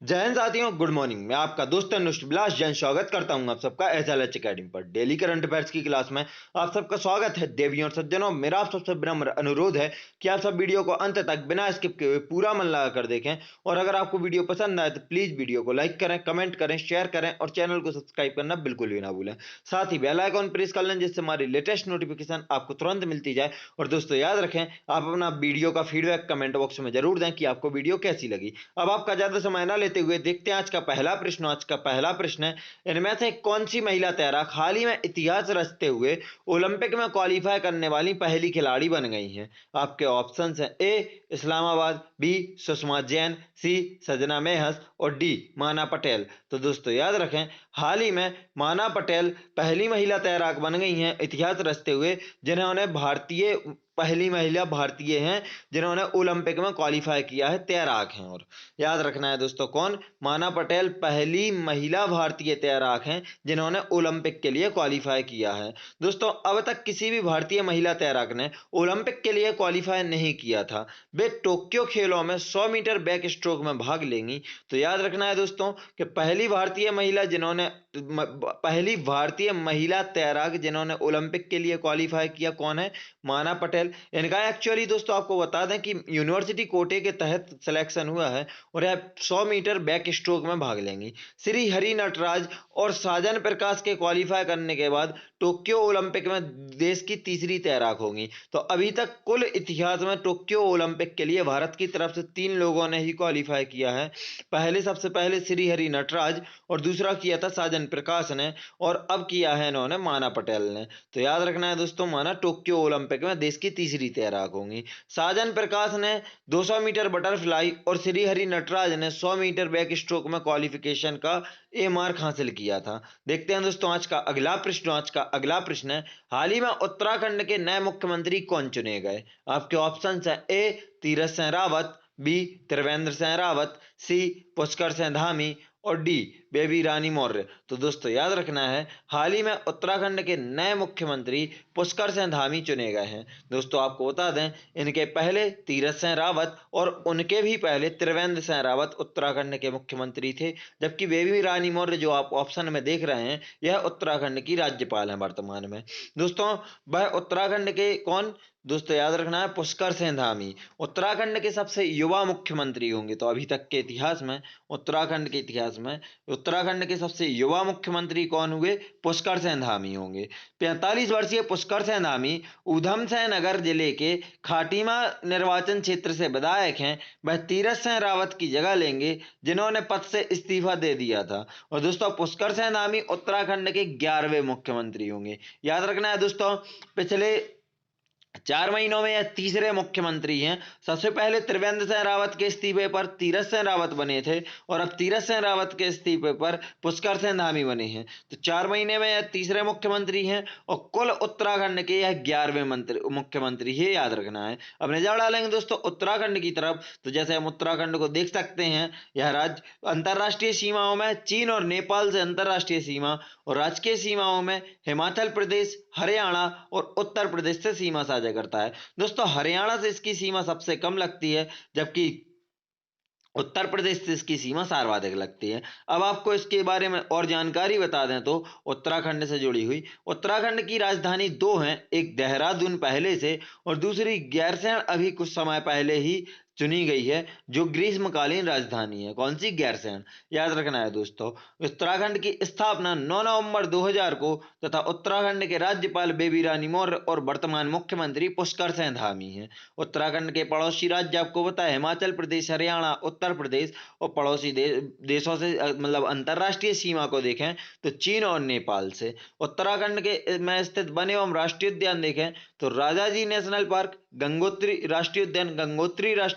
जय हिंद साथियों, good morning. मैं आपका दोस्त अनुष्ट बिलास जैन स्वागत करता हूं आप सबका एसएलएच एकेडमी पर डेली करंट अफेयर्स की क्लास में। आप सबका स्वागत है। देवियों और सज्जनों, मेरा आप सबसे विनम्र अनुरोध है कि आप सब वीडियो को अंत तक बिना स्किप किए हुए पूरा मन लगा कर देखें। और अगर आपको वीडियो पसंद आए तो प्लीज वीडियो को लाइक करें, कमेंट करें, शेयर करें और चैनल को सब्सक्राइब करना बिल्कुल भी ना भूलें। साथ ही बेल आइकॉन प्रेस कर लें जिससे हमारी लेटेस्ट नोटिफिकेशन आपको तुरंत मिलती जाए। और दोस्तों याद रखें, आप अपना वीडियो का फीडबैक कमेंट बॉक्स में जरूर दें कि आपको वीडियो कैसी लगी। अब आपका ज्यादा समय न लेते हुए देखते हैं आज का पहला प्रश्न है, इनमें से कौन सी महिला तैराक हाल ही में इतिहास रचते हुए ओलंपिक में क्वालिफाई करने वाली पहली खिलाड़ी बन गई हैं। आपके ऑप्शंस हैं ए इस्लामाबाद, बी सुषमा जैन, सी सजना मेहस और डी माना पटेल। तो दोस्तों याद रखें, हाल ही में माना पटेल पहली महिला तैराक बन गई हैं इतिहास रचते हुए, जिन्होंने भारतीय पहली महिला भारतीय हैं जिन्होंने ओलंपिक में क्वालिफाई किया है, तैराक हैं। और याद रखना है दोस्तों, कौन? माना पटेल पहली महिला भारतीय तैराक हैं जिन्होंने ओलंपिक के लिए क्वालिफाई किया है। दोस्तों अब तक किसी भी भारतीय महिला तैराक ने ओलंपिक के लिए क्वालिफाई नहीं किया था। वे टोक्यो खेलों में 100 मीटर बैक स्ट्रोक में भाग लेंगी। तो याद रखना है दोस्तों कि पहली भारतीय महिला तैराक जिन्होंने ओलंपिक के लिए क्वालिफाई किया कौन है? माना पटेल। इनका एक्चुअली दोस्तों आपको बता दें कि यूनिवर्सिटी कोटे के तहत सिलेक्शन हुआ है और यह 100 मीटर बैक स्ट्रोक में भाग लेंगी। श्री हरि नटराज और साजन प्रकाश के क्वालिफाई करने के बाद टोक्यो ओलंपिक में देश की तीसरी तैराक होंगी। तो अभी तक कुल इतिहास में टोक्यो ओलंपिक के लिए भारत की तरफ से 3 लोगों ने ही क्वालिफाई किया है। सबसे पहले श्री हरि नटराज और दूसरा किया था साजन प्रकाश ने और अब किया है इन्होंने माना पटेल ने। तो याद रखना है दोस्तों, माना टोक्यो ओलंपिक में देश की तीसरी तैराक होंगी। साजन प्रकाश ने 200 मीटर बटरफ्लाई और श्री हरि नटराज ने 100 मीटर बैक स्ट्रोक में क्वालिफिकेशन का ए मार्क हासिल किया था। देखते हैं दोस्तों आज का अगला प्रश्न है, हाल ही में उत्तराखंड के नए मुख्यमंत्री कौन चुने गए? आपके ऑप्शन है ए तीरथ सिंह रावत, बी त्रिवेंद्र सिंह रावत, सी पुष्कर सिंह धामी और डी बेबी रानी मौर्य। तो दोस्तों याद रखना है, हाल ही में उत्तराखंड के नए मुख्यमंत्री पुष्कर सिंह धामी चुने गए हैं। दोस्तों आपको बता दें, इनके पहले तीरथ सिंह रावत और उनके भी पहले त्रिवेंद्र सिंह रावत उत्तराखंड के मुख्यमंत्री थे, जबकि बेबी रानी मौर्य जो आप ऑप्शन में देख रहे हैं यह उत्तराखंड की राज्यपाल है वर्तमान में। दोस्तों वह उत्तराखंड के कौन? दोस्तों याद रखना है, पुष्कर सिंह धामी उत्तराखंड के सबसे युवा मुख्यमंत्री होंगे। तो अभी तक के इतिहास में उत्तराखंड के सबसे युवा मुख्यमंत्री कौन हुए? पुष्कर सिंह धामी होंगे। 45 वर्षीय पुष्कर सिंह धामी ऊधम सिंह नगर जिले के खाटीमा निर्वाचन क्षेत्र से विधायक हैं। वह तीरथ सिंह रावत की जगह लेंगे जिन्होंने पद से इस्तीफा दे दिया था। और दोस्तों पुष्कर सिंह धामी उत्तराखंड के 11वें मुख्यमंत्री होंगे। याद रखना है दोस्तों, पिछले 4 महीनों में यह तीसरे मुख्यमंत्री हैं। सबसे पहले त्रिवेंद्र सिंह रावत के इस्तीफे पर तीरथ सिंह रावत बने थे और अब तीरथ सिंह रावत के इस्तीफे पर पुष्कर सिंह धामी बने हैं। तो 4 महीने में यह तीसरे मुख्यमंत्री हैं और कुल उत्तराखंड के यह 11वें मुख्यमंत्री है। याद रखना है। अब नजर डालेंगे दोस्तों उत्तराखंड की तरफ, तो जैसे हम उत्तराखंड को देख सकते हैं, यह राज्य अंतर्राष्ट्रीय सीमाओं में चीन और नेपाल से अंतर्राष्ट्रीय सीमा और राजकीय सीमाओं में हिमाचल प्रदेश, हरियाणा और उत्तर प्रदेश से सीमा साझा करता है। दोस्तों हरियाणा से इसकी सीमा सबसे कम लगती है, जबकि उत्तर प्रदेश से इसकी सीमा सर्वाधिक लगती है। अब आपको इसके बारे में और जानकारी बता दें तो उत्तराखंड से जुड़ी हुई, उत्तराखंड की राजधानी दो हैं, एक देहरादून पहले से और दूसरी गैरसैंण अभी कुछ समय पहले ही चुनी गई है, जो ग्रीष्मकालीन राजधानी है। कौन सी? गैरसैंण। याद रखना है दोस्तों, उत्तराखंड की स्थापना 9 नवंबर 2000 को तथा उत्तराखंड के राज्यपाल बेबी रानी मौर्य और वर्तमान मुख्यमंत्री पुष्कर सिंह धामी हैं। उत्तराखंड के पड़ोसी राज्य आपको पता है, हिमाचल प्रदेश, हरियाणा, उत्तर प्रदेश और पड़ोसी देशों से मतलब अंतर्राष्ट्रीय सीमा को देखें तो चीन और नेपाल से। उत्तराखंड के में स्थित वन एवं राष्ट्रीय उद्यान देखें तो राजाजी नेशनल पार्क, गंगोत्री राष्ट्रीय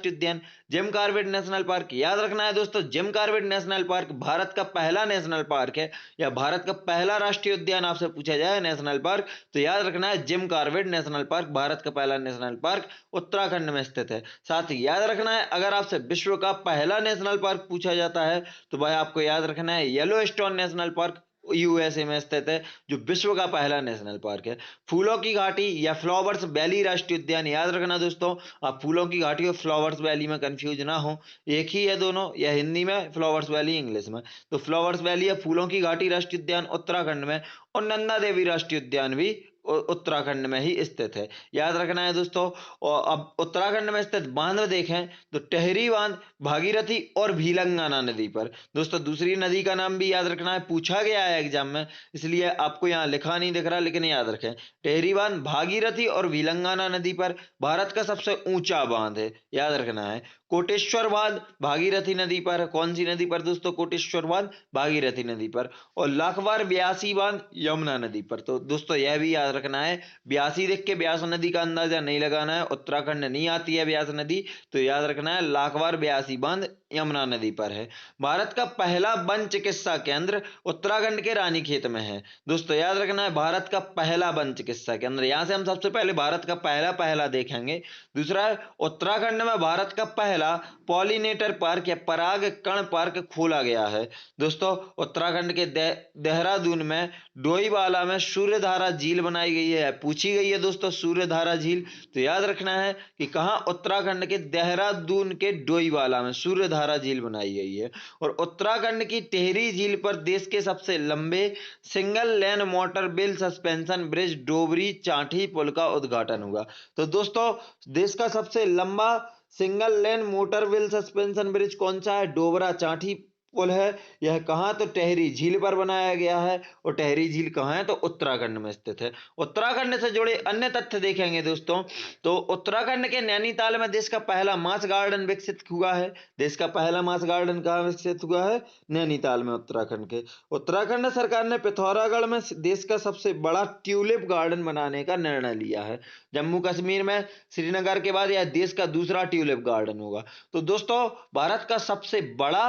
उद्यान, जिम कॉर्बेट नेशनल पार्क। याद रखना है दोस्तों, Jim Corbett national park Bharat का पहला नेशनल पार्क है या भारत का पहला राष्ट्रीय उद्यान आपसे पूछा जाए नेशनल पार्क, तो याद रखना है Jim Corbett national park Bharat का पहला नेशनल पार्क उत्तराखंड में स्थित है। साथ ही याद रखना है, अगर आपसे विश्व का पहला नेशनल पार्क पूछा जाता है तो वह आपको याद रखना है yellow stone national park USA में स्थित है, जो विश्व का पहला नेशनल पार्क है। फूलों की घाटी या फ्लावर्स वैली राष्ट्रीय उद्यान, याद रखना दोस्तों, आप फूलों की घाटी और फ्लावर्स वैली में कंफ्यूज ना हो, एक ही है दोनों, या हिंदी में फ्लावर्स वैली, इंग्लिश में। तो फ्लावर्स वैली या फूलों की घाटी राष्ट्रीय उद्यान उत्तराखंड में, और नंदा देवी राष्ट्रीय उद्यान भी उत्तराखंड में ही स्थित है, याद रखना है दोस्तों। और अब उत्तराखंड में स्थित बांध देखें तो टेहरी बांध भागीरथी और भीलंगाना नदी पर। दोस्तों दूसरी नदी का नाम भी याद रखना है, पूछा गया है एग्जाम में, इसलिए आपको यहाँ लिखा नहीं दिख रहा, लेकिन याद रखें टेहरी बांध भागीरथी और भीलंगाना नदी पर भारत का सबसे ऊंचा बांध है, याद रखना है। कोटेश्वर बांध भागीरथी नदी पर, कौन सी नदी पर दोस्तों? कोटेश्वर बांध भागीरथी नदी पर। और लाखवार ब्यासी बांध यमुना नदी पर। तो दोस्तों यह भी याद रखना है, ब्यासी देख के ब्यास नदी का अंदाजा नहीं लगाना है, उत्तराखंड नहीं आती है ब्यास नदी, तो याद रखना है लाखवार ब्यासी बांध यमुना नदी पर है। भारत का पहला वन चिकित्सा केंद्र उत्तराखंड के रानीखेत में है। दोस्तों याद रखना है, भारत का पहला वन चिकित्सा केंद्र, यहां से हम सबसे पहले भारत का पहला पहला देखेंगे। दूसरा है उत्तराखंड में भारत का पहला पॉलिनेटर पार्क या पराग कण पार्क खोला गया है। दोस्तों उत्तराखंड के देहरादून में डोईवाला में सूर्यधारा झील बनाई गई है, पूछी गई है दोस्तों सूर्यधारा झील, तो याद रखना है कि कहां, उत्तराखंड के देहरादून के डोईवाला में सूर्यधारा झील बनाई गई है। और उत्तराखंड की टिहरी झील पर देश के सबसे लंबे single lane motor wheel suspension bridge Dobra Chanti पुल का उद्घाटन हुआ। तो दोस्तों देश का सबसे लंबा single lane motor wheel suspension bridge कौन सा है? डोबरा चांठी पुल है। यह कहां? तो टेहरी झील पर बनाया गया है। और टेहरी झील कहां है? तो उत्तराखंड में स्थित है। उत्तराखंड से जुड़े अन्य तथ्य देखेंगे दोस्तों, तो उत्तराखंड के नैनीताल में देश का पहला मास गार्डन विकसित हुआ है। देश का पहला मास गार्डन कहां विकसित हुआ है? नैनीताल में, उत्तराखंड के। उत्तराखंड सरकार ने पिथौरागढ़ में देश का सबसे बड़ा ट्यूलिप गार्डन बनाने का निर्णय लिया है। जम्मू कश्मीर में श्रीनगर के बाद यह देश का दूसरा ट्यूलिप गार्डन होगा। तो दोस्तों भारत का सबसे बड़ा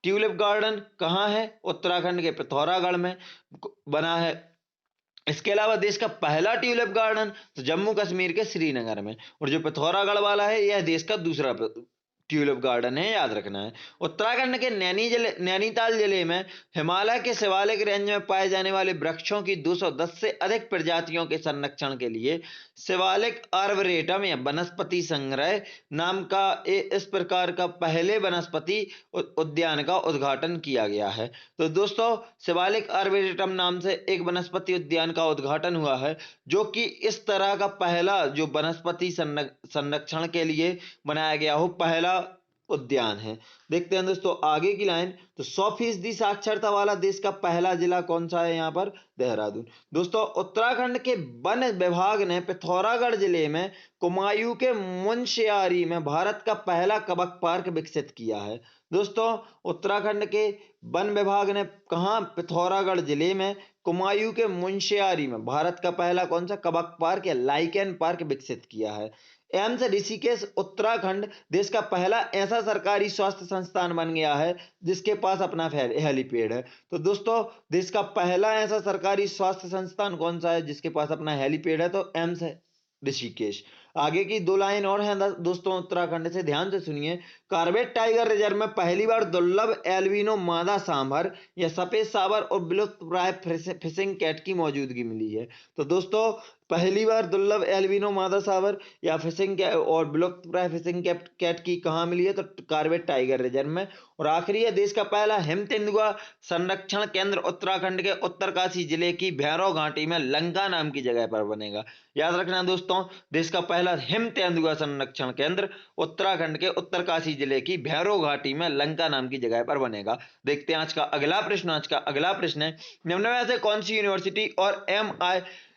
ट्यूलिप गार्डन कहाँ है? उत्तराखंड के पिथौरागढ़ में बना है। इसके अलावा देश का पहला ट्यूलिप गार्डन तो जम्मू कश्मीर के श्रीनगर में, और जो पिथौरागढ़ वाला है यह देश का दूसरा ट्यूलिप गार्डन है, याद रखना है। उत्तराखंड के नैनीताल जिले में हिमालय के शिवालिक रेंज में पाए जाने वाले वृक्षों की 210 से अधिक प्रजातियों के संरक्षण के लिए शिवालिक आर्बोरेटम या वनस्पति संग्रह नाम का इस प्रकार का पहले वनस्पति उद्यान का उद्घाटन किया गया है। तो दोस्तों शिवालिक आर्बोरेटम नाम से एक वनस्पति उद्यान का उद्घाटन हुआ है, जो कि इस तरह का पहला जो वनस्पति संरक्षण के लिए बनाया गया हो, पहला उद्यान है। देखते हैं दोस्तों आगे की लाइन, तो 100% साक्षरता वाला देश का पहला जिला कौन सा है? यहाँ पर देहरादून। दोस्तों उत्तराखंड के वन विभाग ने पिथौरागढ़ जिले में कुमायूं के मुनस्यारी में भारत का पहला कबक पार्क विकसित किया है। दोस्तों उत्तराखंड के वन विभाग ने कहा? पिथौरागढ़ जिले में कुमायूं के मुनस्यारी में भारत का पहला कौन सा कबक पार्क या लाइकेन पार्क विकसित किया है। एम्स ऋषिकेश उत्तराखंड देश का पहला ऐसा सरकारी स्वास्थ्य संस्थान बन गया है जिसके पास अपना हेलीपैड है। तो दोस्तों देश का पहला ऐसा सरकारी स्वास्थ्य संस्थान कौन सा है जिसके पास अपना हेलीपैड है? तो एम्स है ऋषिकेश। आगे की दो लाइन और हैं दोस्तों उत्तराखंड से, ध्यान से सुनिए। कार्बेट टाइगर रिजर्व में पहली बार दुर्लभ एल्बिनो मादा सांभर या सफेद साबर और विलुप्त प्राय फिशिंग कैट की मौजूदगी मिली है। तो दोस्तों पहली बार दुर्लभ एल्बिनो मादा सांभर या फिशिंग और विलुप्त प्राय फिशिंग कैट की कहाँ मिली है? तो कार्बेट टाइगर रिजर्व में। और आखिरी है, देश का पहला हिम तेंदुआ संरक्षण केंद्र उत्तराखंड के उत्तरकाशी जिले की भैरव घाटी में लंका नाम की जगह पर बनेगा। याद रखना दोस्तों, देश का पहला हिम तेंदुआ संरक्षण केंद्र उत्तराखंड के उत्तरकाशी जिले की भैरव घाटी में लंका नाम की जगह पर बनेगा। देखते हैं आज का अगला प्रश्न। आज का अगला प्रश्न है, निम्न में से कौन सी यूनिवर्सिटी और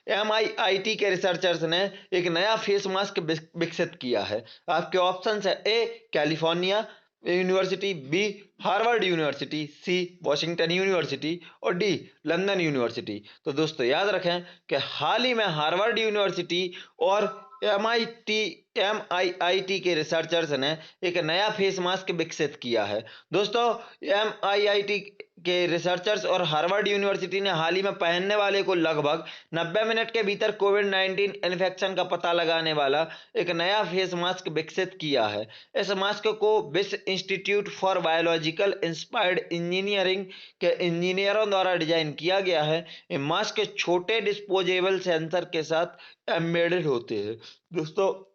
MIIT के रिसर्चर्स ने एक नया फेस मास्क विकसित किया है? आपके ऑप्शन है A California university, B Harvard university, C Washington university और डी लंदन यूनिवर्सिटी। तो दोस्तों याद रखें कि हाल ही में हार्वर्ड यूनिवर्सिटी और MIT MIIT के रिसर्चर्स ने एक नया फेस मास्क विकसित किया है। दोस्तों, MIIT के रिसर्चर्स और हार्वर्ड यूनिवर्सिटी ने हाल ही में पहनने वाले को लगभग 90 मिनट के भीतर कोविड-19 इन्फेक्शन का पता लगाने वाला एक नया फेस मास्क विकसित किया है। इस मास्क को विश्व institute for biological inspired engineering के इंजीनियरों द्वारा डिजाइन किया गया है। ये मास्क छोटे डिस्पोजेबल सेंसर के साथ एम्बेडेड होते हैं। दोस्तों,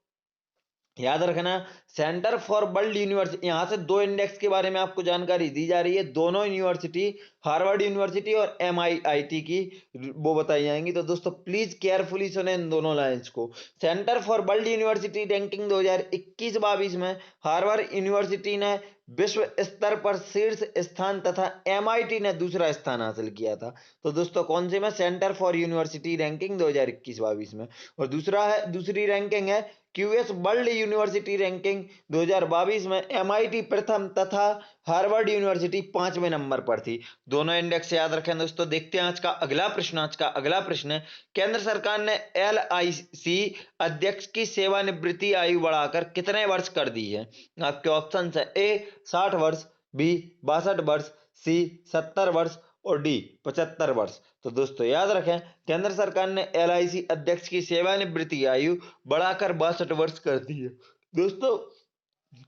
याद रखना, सेंटर फॉर वर्ल्ड यूनिवर्सिटी, यहाँ से दो इंडेक्स के बारे में आपको जानकारी दी जा रही है। दोनों यूनिवर्सिटी, हार्वर्ड यूनिवर्सिटी और MIIT की, वो बताई जाएंगी। तो दोस्तों प्लीज केयरफुली सुने इन दोनों लाइंस को। Centre for world university ranking 2021-22 में हार्वर्ड यूनिवर्सिटी ने विश्व स्तर पर शीर्ष स्थान तथा MIT ने दूसरा स्थान हासिल किया था। तो दोस्तों कौन से में, सेंटर फॉर यूनिवर्सिटी रैंकिंग 2021-22 में। और दूसरी रैंकिंग है QS वर्ल्ड यूनिवर्सिटी रैंकिंग 2022 में MIT प्रथम तथा हार्वर्ड यूनिवर्सिटी 5वें नंबर पर थी। दोनों इंडेक्स याद रखें दोस्तों। देखते हैं आज का अगला प्रश्न। आज का अगला प्रश्न है, केंद्र सरकार ने LIC अध्यक्ष की सेवानिवृत्ति आयु बढ़ाकर कितने वर्ष कर दी है? आपके ऑप्शन है A 60 वर्ष, B 62 वर्ष, C 70 वर्ष और D 75 वर्ष। तो दोस्तों याद रखें, केंद्र सरकार ने LIC अध्यक्ष की सेवानिवृत्ति आयु बढ़ाकर 62 वर्ष कर दी है। दोस्तों,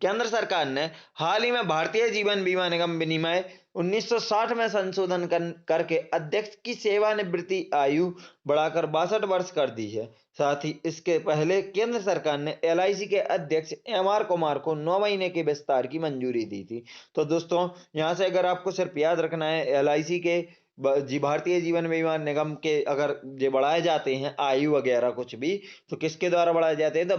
केंद्र सरकार ने हाल ही में भारतीय जीवन बीमा निगम विनिमय 1960 में संशोधन करके अध्यक्ष की सेवानिवृत्ति आयु बढ़ाकर 62 वर्ष कर दी है। साथ ही इसके पहले केंद्र सरकार ने LIC के अध्यक्ष MR कुमार को 9 महीने के विस्तार की मंजूरी दी थी। तो दोस्तों यहां से अगर आपको सिर्फ याद रखना है, LIC के भारतीय जीवन बीमा निगम के अगर जो बढ़ाए जाते हैं आयु वगैरह कुछ भी, तो किसके द्वारा बढ़ाए जाते हैं? तो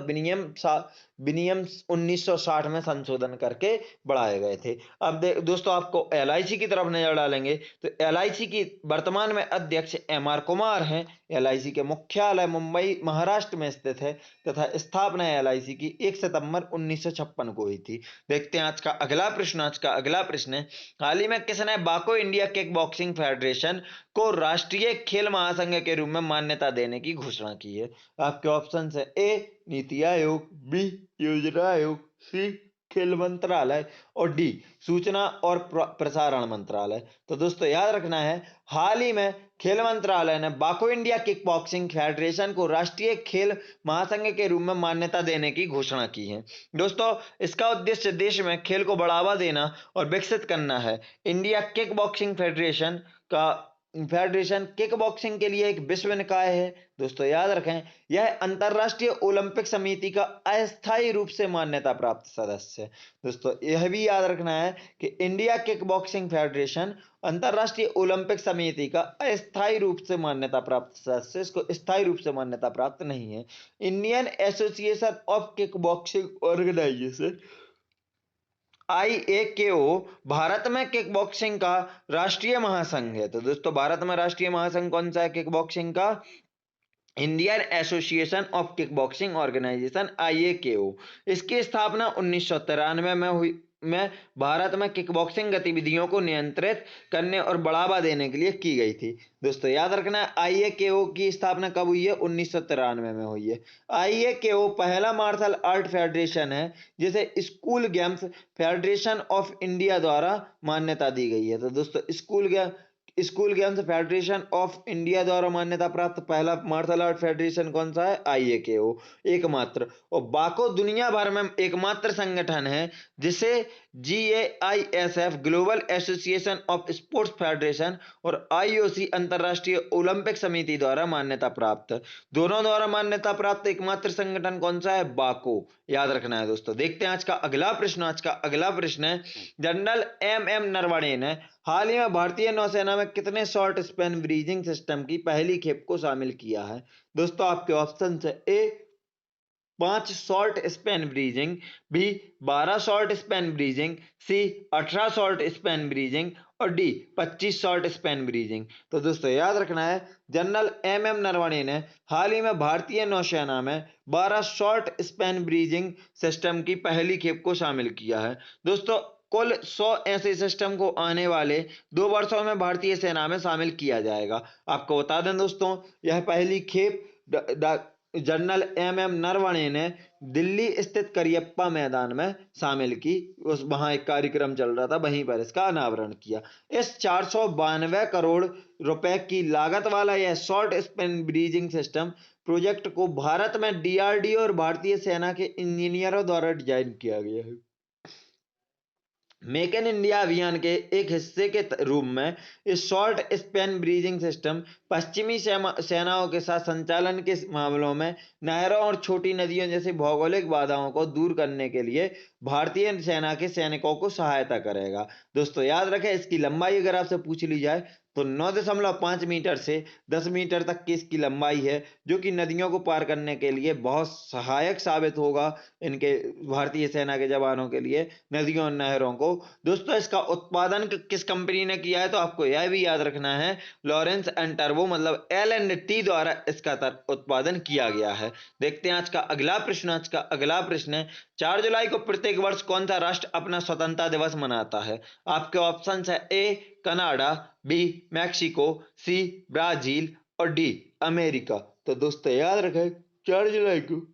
विनियम 1960 में संशोधन करके बढ़ाए गए थे। अब दोस्तों आपको LIC की तरफ नजर डालेंगे तो LIC की वर्तमान में अध्यक्ष MR कुमार हैं। LIC के मुख्यालय मुंबई महाराष्ट्र में स्थित है तथा स्थापना LIC की 1 सितंबर 1956 को हुई थी। देखते हैं आज का अगला प्रश्न। आज का अगला प्रश्न है, हाल ही में किसने बाको इंडिया किक बॉक्सिंग फेडरेशन को राष्ट्रीय खेल महासंघ के रूप में मान्यता देने की घोषणा की है? आपके ऑप्शन है A नीति आयोग, B योजना आयोग, C खेल मंत्रालय और D सूचना और प्रसारण मंत्रालय। तो दोस्तों याद रखना है, हाल ही में खेल मंत्रालय ने बाको इंडिया किक बॉक्सिंग फेडरेशन को राष्ट्रीय खेल महासंघ के रूप में मान्यता देने की घोषणा की है। दोस्तों इसका उद्देश्य देश में खेल को बढ़ावा देना और विकसित करना है। India kick boxing federation kick boxing के लिए एक विश्व निकाय है। दोस्तों याद रखें, यह अंतरराष्ट्रीय ओलंपिक समिति का अस्थायी रूप से मान्यता प्राप्त सदस्य है। दोस्तों यह भी याद रखना है कि इंडिया किक बॉक्सिंग फेडरेशन अंतरराष्ट्रीय ओलंपिक समिति का अस्थायी रूप से मान्यता प्राप्त सदस्य, इसको स्थायी रूप से मान्यता प्राप्त नहीं है। Indian association of kick boxing organisation IAKO Bharat में किक बॉक्सिंग का राष्ट्रीय महासंघ है। तो दोस्तों भारत में राष्ट्रीय महासंघ कौन सा है किक बॉक्सिंग का? Indian association of kick boxing organisation IAKO। इसकी स्थापना 1993 में हुई भारत में किक बॉक्सिंग गतिविधियों को नियंत्रित करने और बढ़ावा देने के लिए की गई थी। दोस्तों याद रखना, IAKO की स्थापना कब हुई है? 1993 में हुई है। IAKO पहला मार्शल आर्ट फेडरेशन है जिसे school games federation of India द्वारा मान्यता दी गई है। तो दोस्तों school games federation of India द्वारा मान्यता प्राप्त पहला मार्शल आर्ट फेडरेशन कौन सा है? IAKO एकमात्र। और बाको दुनिया भर में एकमात्र संगठन है जिसे GAISF global association of sports federation और IOC अंतरराष्ट्रीय ओलंपिक समिति द्वारा मान्यता प्राप्त, दोनों द्वारा मान्यता प्राप्त एकमात्र संगठन कौन सा है? बाको। याद रखना है दोस्तों। देखते हैं आज का अगला प्रश्न। आज का अगला प्रश्न है, जनरल MM नरवणे ने हाल ही में भारतीय नौसेना में कितने शॉर्ट स्पैन ब्रीजिंग सिस्टम की पहली खेप को शामिल किया है? दोस्तों आपके ऑप्शन है A 5 short span bridging, B 12 short span bridging, C 18 short span bridging और D 25 शॉर्ट स्पैन ब्रीजिंग। तो दोस्तों याद रखना है, जनरल MM नरवणे ने हाल ही में भारतीय नौसेना में 12 शॉर्ट स्पैन ब्रीजिंग सिस्टम की पहली खेप को शामिल किया है। दोस्तों कुल 100 ऐसे सिस्टम को आने वाले 2 वर्षों में भारतीय सेना में शामिल किया जाएगा। आपको बता दें दोस्तों, यह पहली खेप जनरल MM नरवणे ने दिल्ली स्थित करियप्पा मैदान में शामिल की। उस वहां एक कार्यक्रम चल रहा था, वहीं पर इसका अनावरण किया। इस 492 करोड़ रुपए की लागत वाला यह short span bridging system project को भारत में DRDO और भारतीय सेना के इंजीनियरों द्वारा डिजाइन किया गया है। मेक इन इंडिया अभियान के एक हिस्से के रूप में इस शॉर्ट स्पैन ब्रीजिंग सिस्टम पश्चिमी सेनाओं के साथ संचालन के मामलों में नहरों और छोटी नदियों जैसी भौगोलिक बाधाओं को दूर करने के लिए भारतीय सेना के सैनिकों को सहायता करेगा। दोस्तों याद रखें, इसकी लंबाई अगर आपसे पूछ ली जाए तो 9.5 मीटर से 10 मीटर तक की इसकी लंबाई है, जो कि नदियों को पार करने के लिए बहुत सहायक साबित होगा इनके भारतीय सेना के जवानों के लिए, नदियों और नहरों को। दोस्तों इसका उत्पादन किस कंपनी ने किया है, तो आपको यह भी याद रखना है लॉरेंस एंड टर्बो मतलब L&T द्वारा इसका उत्पादन किया गया है। देखते हैं आज का अगला प्रश्न। आज का अगला प्रश्न है 4 जुलाई को प्रत्येक वर्ष कौन सा राष्ट्र अपना स्वतंत्रता दिवस मनाता है? आपके ऑप्शन है A Canada, B Mexico, C Brazil और D अमेरिका। तो दोस्तों याद रखें 4 जुलाई को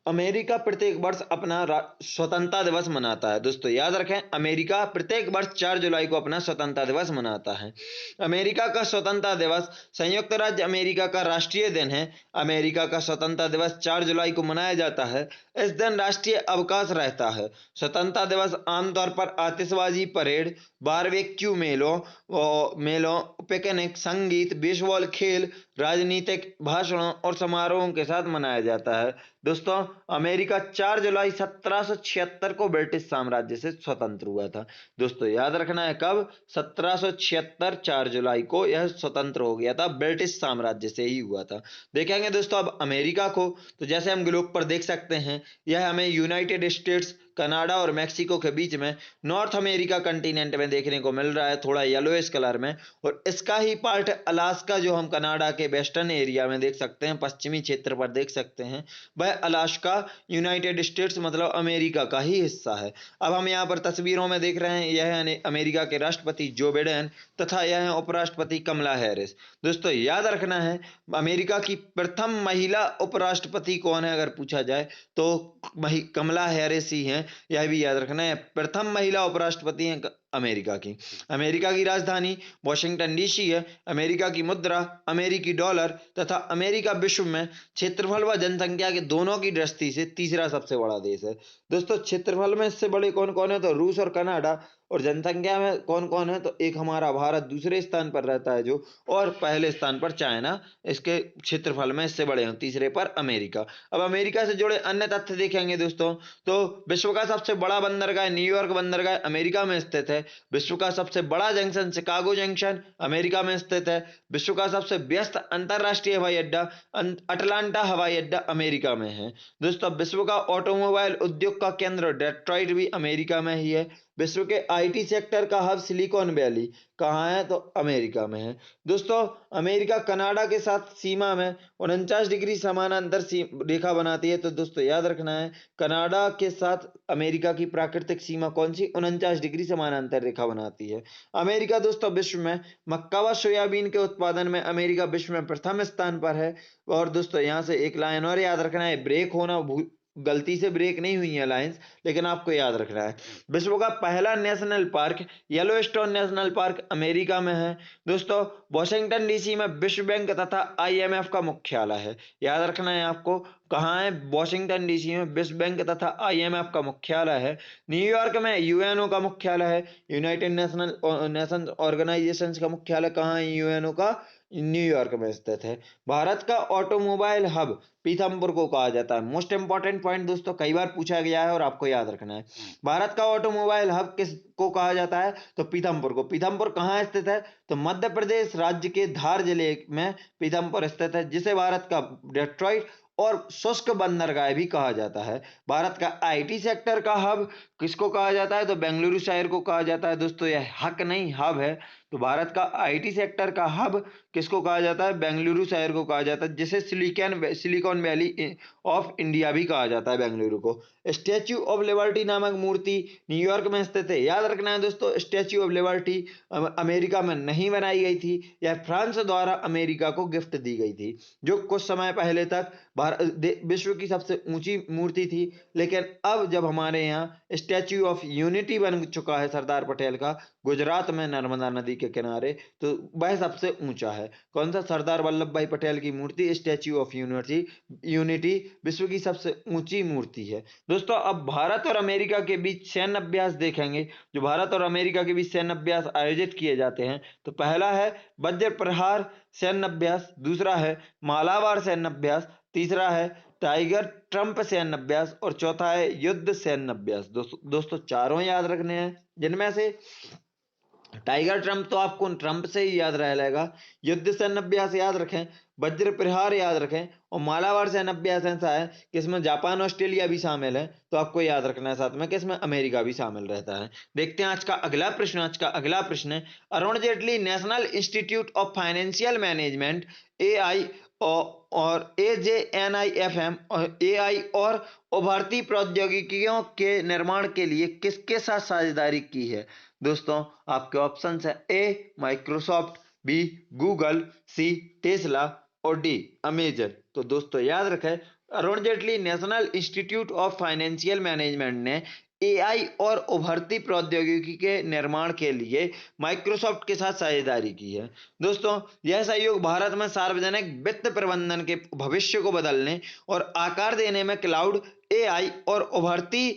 अमेरिका प्रत्येक वर्ष अपना स्वतंत्रता दिवस मनाता है। दोस्तों याद रखें, अमेरिका प्रत्येक वर्ष 4 जुलाई को अपना स्वतंत्रता दिवस मनाता है। अमेरिका का स्वतंत्रता दिवस संयुक्त राज्य अमेरिका का राष्ट्रीय दिन है। अमेरिका का स्वतंत्रता दिवस 4 जुलाई को मनाया जाता है। इस दिन राष्ट्रीय अवकाश रहता है। स्वतंत्रता दिवस आमतौर पर आतिशबाजी, परेड, बारबेक्यू मेलों, पिकनिक, संगीत, बेसबॉल खेल, राजनीतिक भाषणों और समारोहों के साथ मनाया जाता है। दोस्तों अमेरिका 4 जुलाई 1776 को ब्रिटिश साम्राज्य से स्वतंत्र हुआ था। दोस्तों याद रखना है कब, 1776 4 जुलाई को यह स्वतंत्र हो गया था, ब्रिटिश साम्राज्य से ही हुआ था। देखेंगे दोस्तों अब अमेरिका को, तो जैसे हम ग्लोब पर देख सकते हैं यह हमें यूनाइटेड स्टेट्स, कनाडा और मैक्सिको के बीच में नॉर्थ अमेरिका कंटिनेंट में देखने को मिल रहा है, थोड़ा येलोइश कलर में। और इसका ही पार्ट अलास्का, जो हम कनाडा के वेस्टर्न एरिया में देख सकते हैं, पश्चिमी क्षेत्र पर देख सकते हैं, वह अलास्का यूनाइटेड स्टेट्स मतलब अमेरिका का ही हिस्सा है। अब हम यहाँ पर तस्वीरों में देख रहे हैं, यह है अमेरिका के राष्ट्रपति जो बिडेन तथा यह है उपराष्ट्रपति कमला हैरिस। दोस्तों याद रखना है अमेरिका की प्रथम महिला उपराष्ट्रपति कौन है अगर पूछा जाए तो कमला हैरिस ही हैं, यह भी याद रखना है। प्रथम महिला उपराष्ट्रपति हैं अमेरिका की राजधानी वॉशिंगटन DC है। अमेरिका की मुद्रा अमेरिकी डॉलर तथा अमेरिका विश्व में क्षेत्रफल व जनसंख्या के दोनों की दृष्टि से तीसरा सबसे बड़ा देश है। दोस्तों क्षेत्रफल में इससे बड़े कौन कौन है, तो रूस और कनाडा, और जनसंख्या में कौन कौन है, तो एक हमारा भारत दूसरे स्थान पर रहता है जो, और पहले स्थान पर चाइना इसके क्षेत्रफल में इससे बड़े हैं, तीसरे पर अमेरिका। अब अमेरिका से जुड़े अन्य तथ्य देखेंगे दोस्तों, तो विश्व का सबसे बड़ा बंदरगाह न्यूयॉर्क बंदरगाह अमेरिका में स्थित है। विश्व का सबसे बड़ा जंक्शन शिकागो जंक्शन अमेरिका में स्थित है। विश्व का सबसे व्यस्त अंतरराष्ट्रीय हवाई अड्डा अटलांटा हवाई अड्डा अमेरिका में है। दोस्तों विश्व का ऑटोमोबाइल उद्योग का केंद्र डेट्रॉइट भी अमेरिका में ही है। विश्व के IT सेक्टर का हब सिलिकॉन वैली कहाँ है, तो अमेरिका में है। दोस्तों अमेरिका कनाडा के साथ सीमा में 49 डिग्री समानांतर रेखा बनाती है। तो दोस्तों याद रखना है कनाडा के साथ अमेरिका की प्राकृतिक सीमा कौन सी, 49 डिग्री समानांतर रेखा बनाती है। अमेरिका दोस्तों विश्व में मक्का व सोयाबीन के उत्पादन में अमेरिका विश्व में प्रथम स्थान पर है। और दोस्तों यहाँ से एक लाइन और याद रखना है, ब्रेक होना गलती से ब्रेक नहीं हुई है लाइंस, लेकिन आपको याद रखना है विश्व का पहला national park Yellowstone national park America में है। दोस्तों वॉशिंगटन DC में विश्व बैंक तथा IMF का मुख्यालय है। याद रखना है आपको, कहाँ है, वॉशिंगटन DC में विश्व बैंक तथा IMF का मुख्यालय है। न्यूयॉर्क में UNO का मुख्यालय है, यूनाइटेड नेशंस ऑर्गेनाइजेशन का मुख्यालय कहाँ है, UNO का न्यूयॉर्क में स्थित है। भारत का ऑटोमोबाइल हब पीथमपुर को कहा जाता है। मोस्ट इंपॉर्टेंट पॉइंट दोस्तों, कई बार पूछा गया है और आपको याद रखना है, भारत का ऑटोमोबाइल हब किस को कहा जाता है, तो पीथमपुर को। पीथमपुर कहाँ स्थित है, तो मध्य प्रदेश राज्य के धार जिले में पीथमपुर स्थित है, जिसे भारत का डेट्रॉइट और शुष्क बंदरगाह भी कहा जाता है। भारत का IT सेक्टर का हब किसको कहा जाता है, तो बेंगलुरु शहर को कहा जाता है। दोस्तों यह हक नहीं हब है, तो भारत का IT सेक्टर का हब किसको कहा जाता है? बेंगलुरु शहर को कहा जाता है, जिसे सिलिकॉन वैली ऑफ इंडिया भी कहा जाता है बेंगलुरु को। स्टैच्यू ऑफ लिबर्टी नामक मूर्ति न्यूयॉर्क में स्थित है। याद रखना है दोस्तों, स्टैच्यू ऑफ लिबर्टी अमेरिका में नहीं बनाई गई थी, यह फ्रांस द्वारा अमेरिका को गिफ्ट दी गई थी, जो कुछ समय पहले तक विश्व की सबसे ऊंची मूर्ति थी। लेकिन अब जब हमारे यहाँ स्टैच्यू ऑफ यूनिटी बन चुका है सरदार पटेल का, गुजरात में नर्मदा नदी के किनारे, तो वह सबसे ऊंचा है। कौन सा? सरदार वल्लभ भाई पटेल की मूर्ति स्टैच्यू ऑफ यूनिटी विश्व की सबसे ऊंची मूर्ति है। दोस्तों, अब भारत और अमेरिका के बीच सैन्य अभ्यास देखेंगे। जो भारत और अमेरिका के बीच सैन्य अभ्यास आयोजित किए जाते हैं, तो पहला है वज्र प्रहार सैन्य अभ्यास, दूसरा है मालाबार सैन्य अभ्यास, तीसरा है टाइगर ट्रंप सैन्य अभ्यास और चौथा है युद्ध सैन्य अभ्यास। दोस्तों चारों याद रखने हैं, जिनमें से टाइगर ट्रंप तो आपको ट्रंप से ही याद रह जाएगा, युद्ध सैन्य अभ्यास याद रखें, वज्र प्रहार याद रखें, और मालाबार सैन्य अभ्यास ऐसा है कि इसमें जापान ऑस्ट्रेलिया भी शामिल है, तो आपको याद रखना है साथ में कि इसमें अमेरिका भी शामिल रहता है। देखते हैं आज का अगला प्रश्न। आज का अगला प्रश्न है, Arun Jaitley national institute of financial management AI और AJNIFM और AI और उभरती प्रौद्योगिकियों के निर्माण के लिए किसके साथ साझेदारी की है? दोस्तों आपके ऑप्शंस है: A Microsoft, B Google, C Tesla और डी अमेजन। तो दोस्तों याद रखें, Arun Jaitley national institute of financial management ने AI और उभरती प्रौद्योगिकी के निर्माण के लिए माइक्रोसॉफ्ट के साथ साझेदारी की है। दोस्तों यह सहयोग भारत में सार्वजनिक वित्त प्रबंधन के भविष्य को बदलने और आकार देने में क्लाउड, AI और उभरती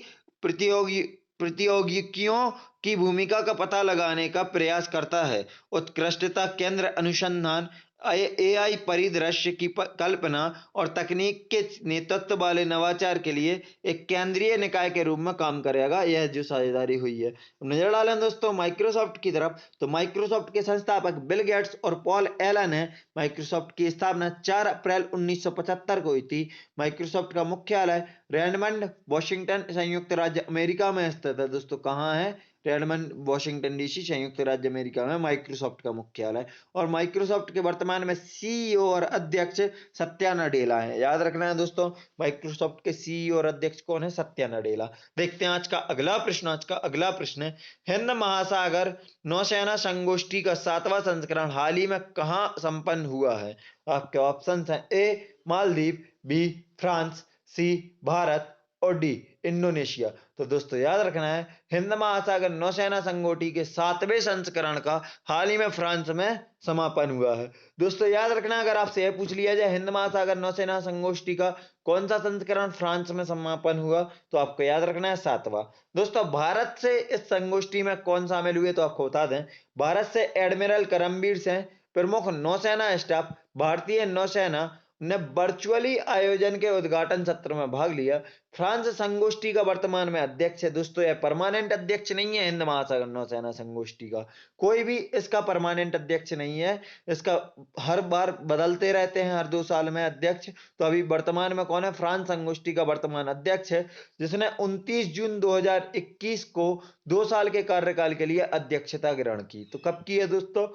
प्रतियोगिकियों की भूमिका का पता लगाने का प्रयास करता है। उत्कृष्टता केंद्र अनुसंधान AI परिदृश्य की कल्पना और तकनीक के नेतृत्व वाले नवाचार के लिए एक केंद्रीय निकाय के रूप में काम करेगा। यह जो साझेदारी हुई है, नजर डालें दोस्तों माइक्रोसॉफ्ट की तरफ, तो माइक्रोसॉफ्ट के संस्थापक बिल गेट्स और पॉल एलन है। माइक्रोसॉफ्ट की स्थापना 4 अप्रैल 1975 को हुई थी। माइक्रोसॉफ्ट का मुख्यालय रेडमंड वॉशिंगटन संयुक्त राज्य अमेरिका में स्थित है। दोस्तों कहाँ है? रेडमंड वॉशिंगटन DC संयुक्त राज्य अमेरिका में माइक्रोसॉफ्ट का मुख्यालय। और माइक्रोसॉफ्ट के वर्तमान में CEO और अध्यक्ष सत्या नडेला है। याद रखना है दोस्तों, माइक्रोसॉफ्ट के CEO और अध्यक्ष कौन है? सत्या नडेला। देखते हैं आज का अगला प्रश्न। आज का अगला प्रश्न है, हिंद महासागर नौसेना संगोष्ठी का 7वां संस्करण हाल ही में कहाँ संपन्न हुआ है? आपके ऑप्शन है: ए मालदीव, बी फ्रांस, सी भारत और डी इंडोनेशिया। तो दोस्तों याद रखना है, हिंद महासागर नौसेना संगोष्ठी के 7वें संस्करण का हाल ही में फ्रांस में समापन हुआ है। दोस्तों याद रखना, अगर आपसे यह पूछ लिया जाए हिंद महासागर नौसेना संगोष्ठी का कौन सा संस्करण फ्रांस में समापन हुआ, तो आपको याद रखना है 7वां। दोस्तों भारत से इस संगोष्ठी में कौन शामिल हुए, तो आपको बता दें, भारत से एडमिरल करमबीर सिंह, प्रमुख नौसेना स्टाफ भारतीय नौसेना ने वर्चुअली आयोजन के उद्घाटन सत्र में भाग लिया। फ्रांस संगोष्ठी का वर्तमान में अध्यक्ष है। दोस्तों यह परमानेंट अध्यक्ष नहीं है, हिंद महासागर नौसेना संगोष्ठी का कोई भी इसका परमानेंट अध्यक्ष नहीं है, इसका हर बार बदलते रहते हैं, हर 2 साल में अध्यक्ष। तो अभी वर्तमान में कौन है? फ्रांस संगोष्ठी का वर्तमान अध्यक्ष है, जिसने 29 जून 2021 को 2 साल के कार्यकाल के लिए अध्यक्षता ग्रहण की। तो कब की है दोस्तों?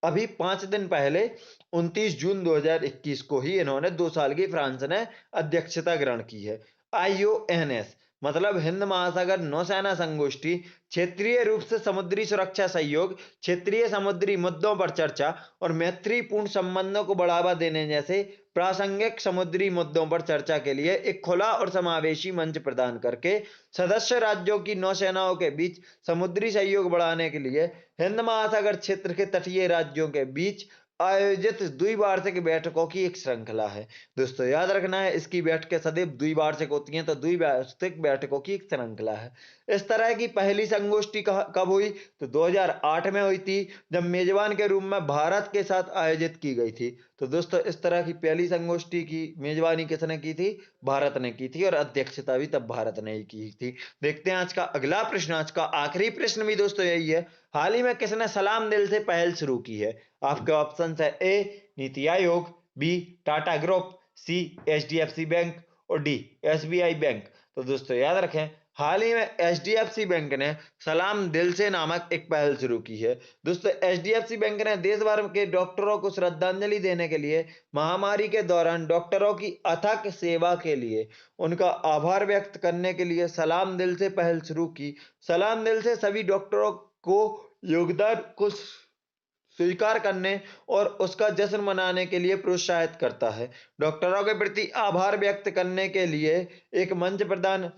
अभी 5 दिन पहले 29 जून 2021 को ही इन्होंने 2 साल की फ्रांस ने अध्यक्षता ग्रहण की है। IONS मतलब हिंद महासागर नौसेना संगोष्ठी क्षेत्रीय रूप से समुद्री सुरक्षा सहयोग, क्षेत्रीय समुद्री मुद्दों पर चर्चा और मैत्रीपूर्ण संबंधों को बढ़ावा देने जैसे प्रासंगिक समुद्री मुद्दों पर चर्चा के लिए एक खुला और समावेशी मंच प्रदान करके सदस्य राज्यों की नौसेनाओं के बीच समुद्री सहयोग बढ़ाने के लिए हिंद महासागर क्षेत्र के तटीय राज्यों के बीच आयोजित द्विवार्षिक बैठकों की एक श्रृंखला है। दोस्तों याद रखना है, इसकी बैठकें सदैव द्विवार्षिक होती हैं, तो द्विवार्षिक बैठकों की एक श्रृंखला है। इस तरह की पहली संगोष्ठी कब हुई? तो 2008 में हुई थी, जब मेजबान के रूप में भारत के साथ आयोजित की गई थी। तो दोस्तों इस तरह की पहली संगोष्ठी की मेजबानी किसने की थी? भारत ने की थी, और अध्यक्षता भी तब भारत ने ही की थी। देखते हैं आज का अगला प्रश्न। आज का आखिरी प्रश्न भी दोस्तों यही है, हाल ही में किसने सलाम दिल से पहल शुरू की है? आपके ऑप्शन है: ए नीति आयोग, बी टाटा ग्रुप, सी HDFC बैंक और डी SBI बैंक। तो दोस्तों याद रखें, हाल ही में एचडीएफसी बैंक ने सलाम दिल से नामक एक पहल शुरू की है। दोस्तों, एचडीएफसी बैंक ने देश भर के डॉक्टरों को श्रद्धांजलि देने के लिए महामारी के दौरान डॉक्टरों की अथक सेवा के लिए उनका आभार व्यक्त करने के लिए सलाम दिल से पहल शुरू की। सलाम दिल से सभी डॉक्टरों को योगदान को स्वीकार करने और उसका जश्न मनाने के लिए प्रोत्साहित करता है। डॉक्टरों के प्रति आभार व्यक्त करने के लिए एक मंच प्रदान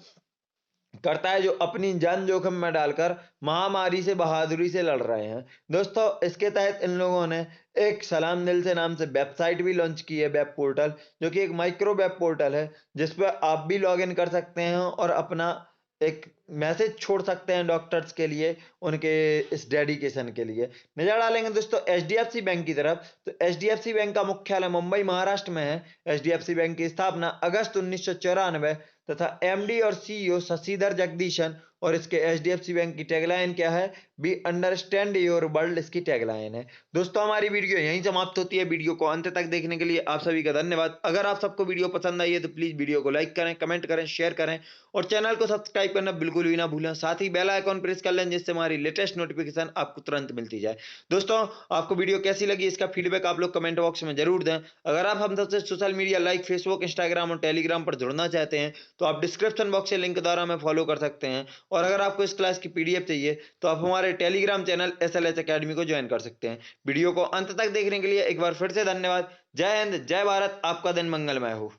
करता है जो अपनी जान जोखिम में डालकर महामारी से बहादुरी से लड़ रहे हैं। दोस्तों, इसके तहत इन लोगों ने एक सलाम दिल से नाम से वेबसाइट भी लॉन्च की है, वेब पोर्टल, जो कि एक माइक्रो वेब पोर्टल है जिस पर आप भी लॉगिन कर सकते हैं और अपना एक मैसेज छोड़ सकते हैं डॉक्टर्स के लिए, उनके इस डेडिकेशन के लिए। नजर डालेंगे दोस्तों एचडीएफसी बैंक की तरफ, तो एचडीएफसी बैंक का मुख्यालय मुंबई महाराष्ट्र में है। एचडीएफसी बैंक की स्थापना अगस्त 1994 तथा एमडी और सीईओ शशिधर जगदीशन, और इसके एचडीएफसी बैंक की टैगलाइन क्या है? बी अंडरस्टैंड योर वर्ल्ड, इसकी टैगलाइन है। दोस्तों, हमारी वीडियो यहीं समाप्त होती है। वीडियो को अंत तक देखने के लिए आप सभी का धन्यवाद। अगर आप सबको वीडियो पसंद आई है तो प्लीज वीडियो को लाइक करें, कमेंट करें, शेयर करें और चैनल को सब्सक्राइब करना बिल्कुल भी ना भूलें। साथ ही बेल आइकॉन प्रेस कर लें जिससे हमारी लेटेस्ट नोटिफिकेशन आपको तुरंत मिलती जाए। दोस्तों, आपको वीडियो कैसी लगी इसका फीडबैक आप लोग कमेंट बॉक्स में जरूर दें। अगर आप हम सबसे social media like Facebook, Instagram और टेलीग्राम पर जुड़ना चाहते हैं तो आप डिस्क्रिप्शन बॉक्स से लिंक द्वारा हमें फॉलो कर सकते हैं। और अगर आपको इस क्लास की पीडीएफ चाहिए तो आप हमारे टेलीग्राम चैनल एसएलएच अकेडमी को ज्वाइन कर सकते हैं। वीडियो को अंत तक देखने के लिए एक बार फिर से धन्यवाद। जय हिंद, जय भारत, आपका दिन मंगलमय हो।